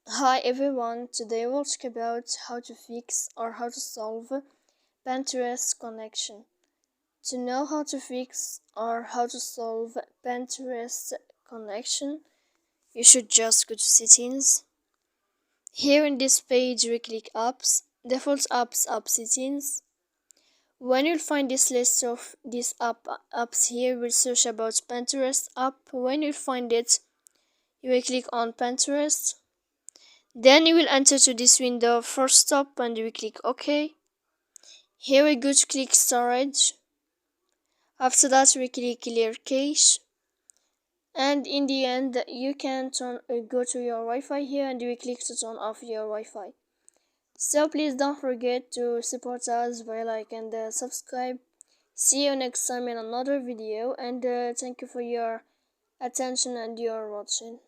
Hi everyone, today we'll talk about how to fix or how to solve Pinterest connection. To know how to fix or how to solve Pinterest connection, you should just go to settings. Here in this page we click apps, default app settings. When you'll find this list of these apps here, we'll search about Pinterest app. When you find it, you will click on Pinterest. Then you will enter to this window first stop and you will click OK. Here we go to click storage. After that we click clear cache. And in the end you can go to your Wi-Fi here and you will click to turn off your Wi-Fi. So please don't forget to support us by like and subscribe. See you next time in another video and thank you for your attention and your watching.